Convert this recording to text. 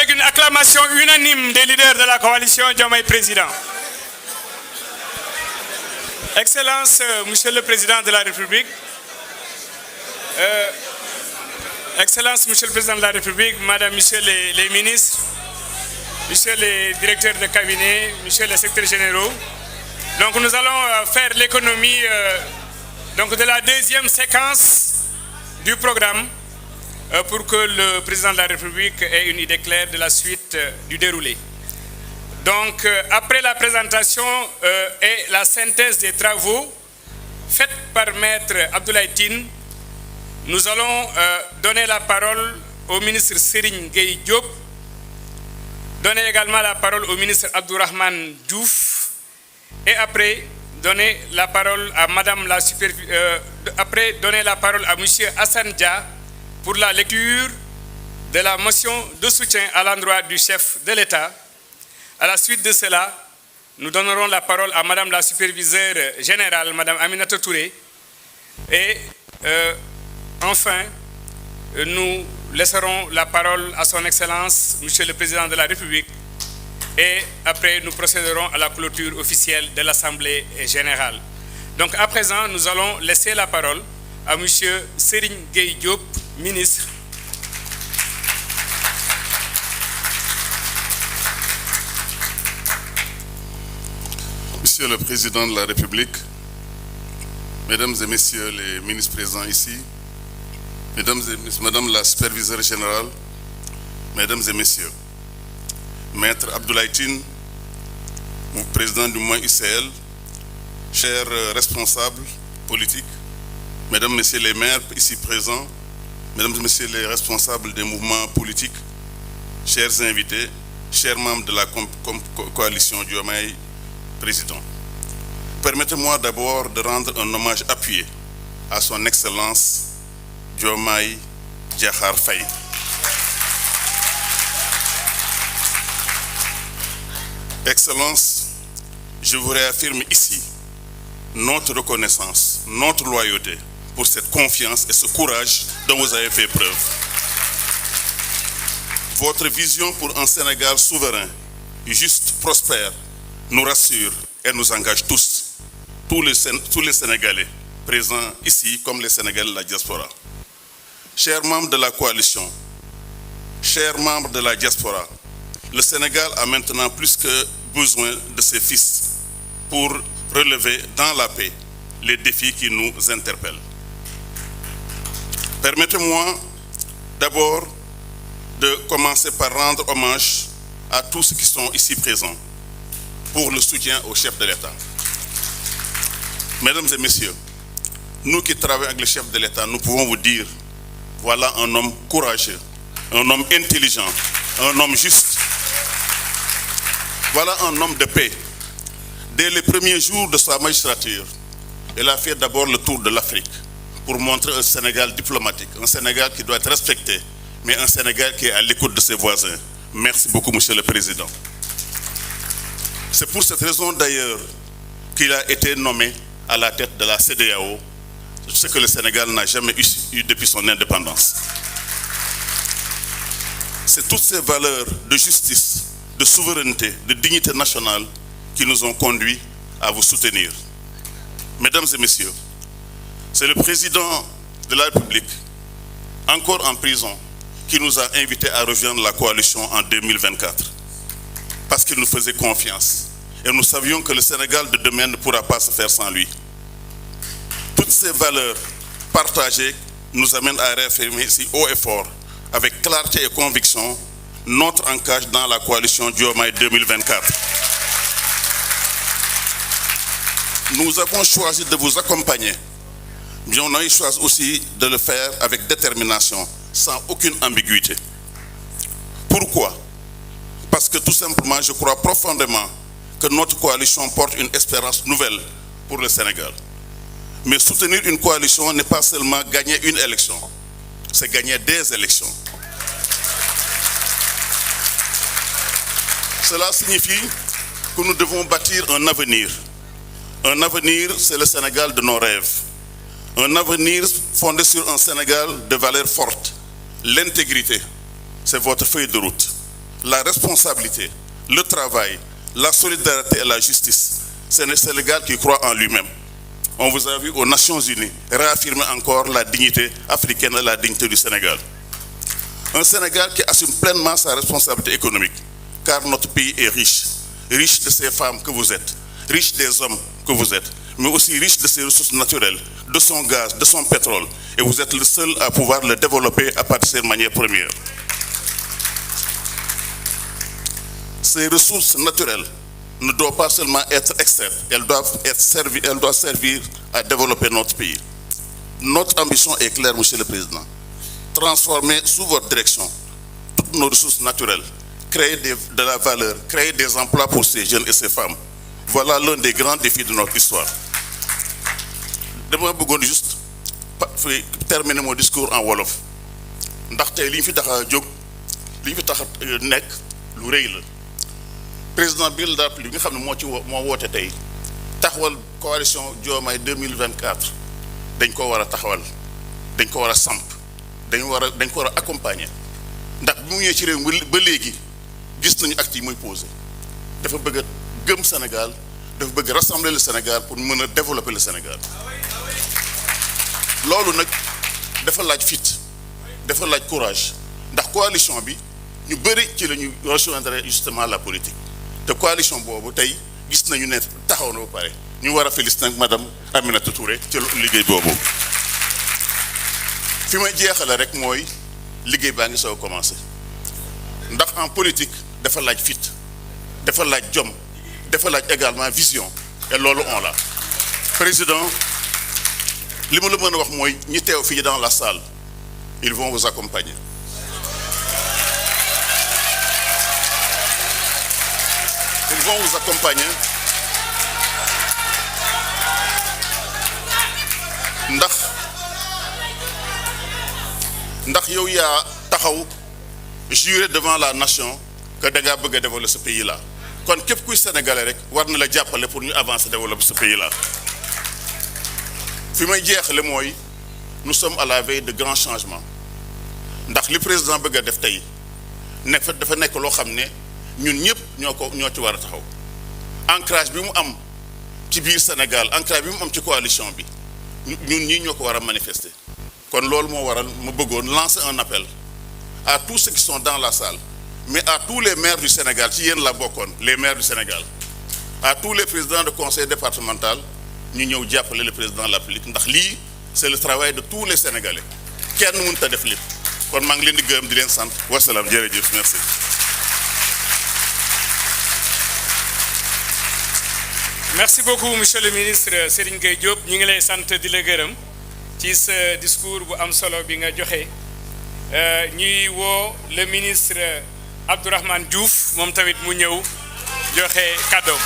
avec une acclamation unanime des leaders de la coalition Diomaye Président. Excellence, Monsieur le Président de la République, Excellence, Monsieur le Président de la République, Madame, Monsieur les ministres, Monsieur les directeurs de cabinet, Monsieur les secrétaires généraux. Donc nous allons faire l'économie de la deuxième séquence du programme pour que le Président de la République ait une idée claire de la suite du déroulé. Donc après la présentation et la synthèse des travaux faits par Maître Abdoulaye Tine, nous allons donner la parole au ministre Serigne Gueye Diop, donner également la parole au ministre Abdourahmane Diouf et après donner la parole à Madame la après donner la parole à Monsieur Hassan Dia pour la lecture de la motion de soutien à l'endroit du chef de l'État. À la suite de cela, nous donnerons la parole à Madame la superviseure générale, Madame Aminata Touré. Et enfin, nous laisserons la parole à son Excellence, Monsieur le Président de la République. Et après, nous procéderons à la clôture officielle de l'Assemblée générale. Donc à présent, nous allons laisser la parole à Monsieur Serigne Gueye Diop, ministre. Monsieur le Président de la République, Mesdames et Messieurs les ministres présents ici, Mesdames et Messieurs, Madame la superviseure générale, Mesdames et Messieurs, Maître Abdoulaye Tine, président du mouvement UCL, chers responsables politiques, Mesdames, Messieurs les maires ici présents, Mesdames et Messieurs les responsables des mouvements politiques, chers invités, chers membres de la coalition Diomaye Président. Permettez-moi d'abord de rendre un hommage appuyé à son Excellence Diomaye Diakhar Faye. Excellence, je vous réaffirme ici notre reconnaissance, notre loyauté pour cette confiance et ce courage dont vous avez fait preuve. Votre vision pour un Sénégal souverain, juste, prospère, nous rassure et nous engage tous les Sénégalais présents ici comme les Sénégalais de la diaspora. Chers membres de la coalition, chers membres de la diaspora, le Sénégal a maintenant plus que besoin de ses fils pour relever dans la paix les défis qui nous interpellent. Permettez-moi d'abord de commencer par rendre hommage à tous ceux qui sont ici présents pour le soutien au chef de l'État. Mesdames et Messieurs, nous qui travaillons avec le chef de l'État, nous pouvons vous dire, voilà un homme courageux, un homme intelligent, un homme juste. Voilà un homme de paix. Dès les premiers jours de sa magistrature, il a fait d'abord le tour de l'Afrique pour montrer un Sénégal diplomatique, un Sénégal qui doit être respecté, mais un Sénégal qui est à l'écoute de ses voisins. Merci beaucoup, Monsieur le Président. C'est pour cette raison d'ailleurs qu'il a été nommé à la tête de la CEDEAO, ce que le Sénégal n'a jamais eu depuis son indépendance. C'est toutes ces valeurs de justice, de souveraineté, de dignité nationale qui nous ont conduits à vous soutenir. Mesdames et Messieurs, c'est le président de la République, encore en prison, qui nous a invités à rejoindre la coalition en 2024. Parce qu'il nous faisait confiance. Et nous savions que le Sénégal de demain ne pourra pas se faire sans lui. Toutes ces valeurs partagées nous amènent à réaffirmer ici haut et fort, avec clarté et conviction, notre ancrage dans la coalition Diomaye 2024. Nous avons choisi de vous accompagner, mais on a choisi aussi de le faire avec détermination, sans aucune ambiguïté. Pourquoi? Parce que tout simplement, je crois profondément que notre coalition porte une espérance nouvelle pour le Sénégal. Mais soutenir une coalition n'est pas seulement gagner une élection, c'est gagner des élections. Cela signifie que nous devons bâtir un avenir. Un avenir, c'est le Sénégal de nos rêves. Un avenir fondé sur un Sénégal de valeurs fortes. L'intégrité, c'est votre feuille de route. la responsabilité, le travail, la solidarité et la justice. C'est le Sénégal qui croit en lui-même. On vous a vu aux Nations Unies réaffirmer encore la dignité africaine et la dignité du Sénégal. Un Sénégal qui assume pleinement sa responsabilité économique, car notre pays est riche, riche de ces femmes que vous êtes, riche des hommes que vous êtes, mais aussi riche de ses ressources naturelles, de son gaz, de son pétrole, et vous êtes le seul à pouvoir le développer à partir de ses manières premières. Ces ressources naturelles ne doivent pas seulement être extraites, elles doivent servir à développer notre pays. Notre ambition est claire, Monsieur le Président. Transformer sous votre direction toutes nos ressources naturelles, créer de la valeur, créer des emplois pour ces jeunes et ces femmes. Voilà l'un des grands défis de notre histoire. Dama bëggoon juste terminer mon discours en wolof ndax tey li ñu fi tax a jóg li ñu fi tax a nekk lu rëy la président bi la li nga xam ne moo woote tey taxawal coalition Diomaye 2024 dañ ko war a taxawal dañ ko war a samp dañ ko war a accompagner ndax bi mu ñëwee ci réew mi ba léegi gis nañu actes yi muy posé dafa bëgg a gëm Sénégal dafa bëgg rassembler le Sénégal pour mën a développer le Sénégal loolu nag dafa laaj fit dafa laaj courage ndax coalition bi ñu bëri ci la ñu rejoindre justement la politique te coalition boobu tey gis nañu ne taxaw na ba pare ñu war a féliciter nag madame Aminata Touré ci liggéey boobu fi may jeexale rek mooy liggéey baa ngi soo commencé ndax en politique dafa laaj fit dafa laaj jom dafa laaj également vision et loolu on l'a président li ma la mën a wax mooy ñi teew fii dans la salle ils vont vous accompagner ils vont vous accompagner ndax yow yaa taxaw jurer devant la nation que da ngaa bëgg a développer ce pays là kon képp kuy sénégalais rek war na la jàppale pour ñu avancer développer ce pays là fi may jeexale mooy nous sommes à la veille de grands changements ndax li président bëgg a def tey nekk dafa nekk loo xam ne ñun ñëpp ñoo ci war a taxaw ancrage bi mu am ci biir Sénégal ancrage bi mu am ci coalition bi ñun ñii ñoo ko war a manifester kon loolu moo waral ma bëggoon lancer un appel à tous ceux qui sont dans la salle mais à tous les maires du Sénégal ci yéen la bokkoon les maires du Sénégal à tous les présidents de conseil départemental ñu ñëw jàppale le président de la République ndax lii c'est le travail de tous les Sénégalais kenn mënut a def lépp kon maa ngi leen di gërëm di leen sant wasalaam jërëjëf merci. Merci beaucoup monsieur le ministre Serigne Gueye Diop ñu ngi lay sant di la gërëm ci sa discours bu am solo bi nga joxe ñuy woo le ministre Abdourahmane Diouf moom tamit mu ñëw joxe kàddoom.